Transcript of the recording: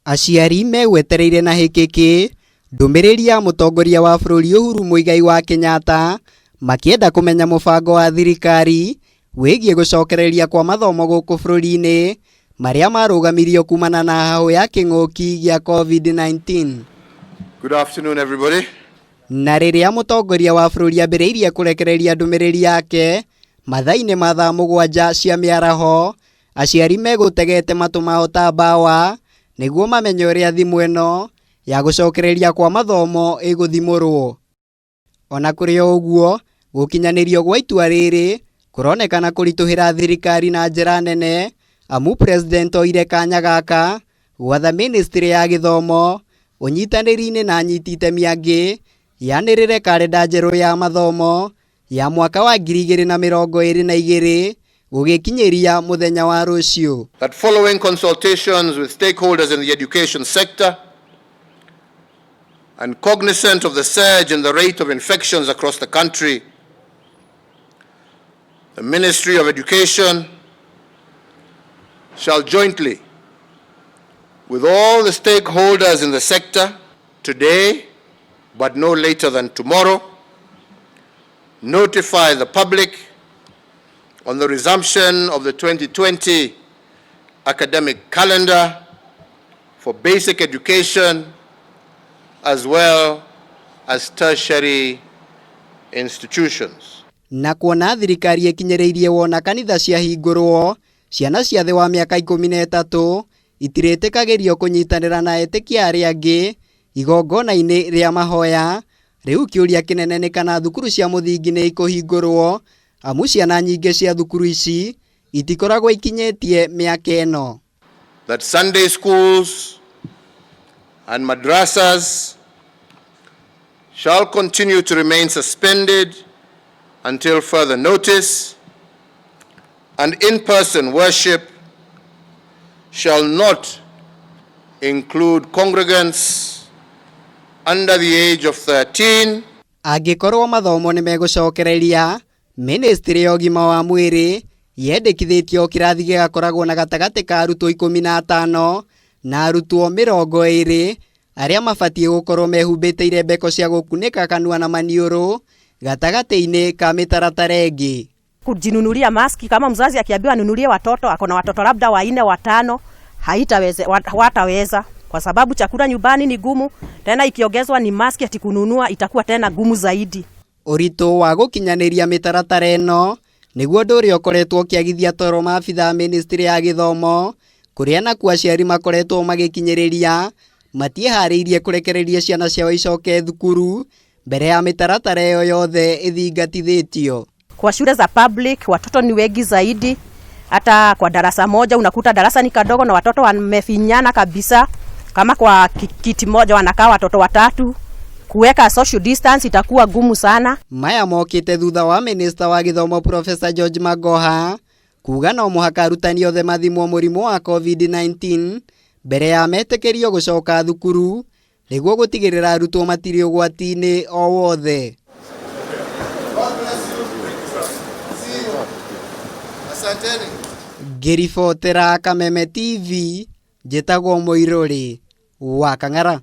Aciari megwetereire na hikiki ndũmĩrĩri ya mũtongoria wa bũrũri Uhuru Muigai wa Kenyatta makĩenda kũmenya mũbango wa thirikari wĩgiĩ gũcokereria kwa mathomo gũkũ bũrũri-inĩ marĩa marũgamirio kumana na hahũ ya kĩng'ũki gĩa COVID-19. Good afternoon, everybody. Na rĩrĩa mũtongoria wa bũrũri ambĩrĩirie kũrekereria ndũmĩrĩri yake mathaa-inĩ ma thaa 7 cia mĩaraho, aciari megũtegete matũ mao ta mbawa nĩguo mamenye ũrĩa thimũ ĩno ya gũcokereria kwa mathomo ĩgũthimũrwo. Ona kũrĩ ũguo, gũkinyanĩrio gwa itua rĩrĩ kũronekana kũritũhĩra thirikari na njĩra nene, amu President oire kanya gaka gwatha Ministrĩ ya githomo ũnyitanĩri-inĩ na anyiti itemi angĩ yanĩrĩre karenda njerũ ya mathomo ya mwaka wa 2022 gũgĩkinyĩria mũthenya wa rũciũ. That following consultations with stakeholders in the education sector and cognizant of the surge in the rate of infections across the country, the Ministry of Education shall jointly, with all the stakeholders in the sector, today, but no later than tomorrow, notify the public on the resumption of the 2020 academic calendar for basic education as well as tertiary institutions. Na kuona thirikari ikinyĩrĩirie wona kanitha ciahingũrwo, ciana cia thĩ wa mĩaka 13 itirĩtĩkagĩrio kũnyitanĩra na etĩkia arĩa angĩ igongona-inĩ rĩa mahoya. Rĩu kĩũria kĩnene nĩ kana thukuru cia mũthingi nĩ ikũhingũrwo, amu ciana nyingĩ cia thukuru ici itikoragwo ikinyĩtie mĩaka ĩno. That Sunday schools and madrasas shall continue to remain suspended until further notice, and in-person worship shall not include congregants under the age of 13. Angĩkorwo mathomo nĩ megũcokereria, Ministrĩ ya ũgima wa mwĩrĩ yendekithĩtio kĩrathi gĩgakoragwo na gatagatĩ ka arutwo 15 na arutwo 20 arĩa mabatiĩ gũkorwo mehumbĩte irembeko cia gũkunĩka kanua na maniũrũ gatagatĩ-inĩ ka mĩtaratara ĩngĩ. Kujinunulia maski, kama mzazi akiambiwa anunulie watoto, akona watoto labda 4 5, wataweza kwa sababu chakula nyumbani ni gumu, tena ikiongezwa ni maski ati kununua itakuwa tena gumu zaidi. Ũritũ wa gũkinyanĩria mĩtaratara ĩno nĩguo ũndũ ũrĩa ũkoretwo ũkĩagithia toro maabitha Ministrĩ ya githomo, kũrĩa nakuo aciari makoretwo magĩkinyĩrĩria matiĩharĩirie kũrekereria ciana ciao icoke thukuru mbere ya mĩtaratara ĩyo yothe ĩthingatithĩtio. Kwa shule za public watoto ni wengi zaidi, hata kwa darasa moja unakuta darasa ni kadogo na watoto wamefinyana kabisa. Kama kwa kiti moja wanakaa watoto 3, kuweka social distance itakuwa gumu sana. Maya mokĩte thutha wa Minister wa githomo Professor George Magoha kuga no mũhaka arutani othe mathimwo mũrimũ wa COVID-19 mbere ya metĩkĩrio gũcoka thukuru nĩguo gũtigĩrĩra arutwo matirĩ ũgwati-inĩ o wothe. Ngĩribotera Kameme TV, njĩtagwo Mũirũrĩ wa Kang'ara.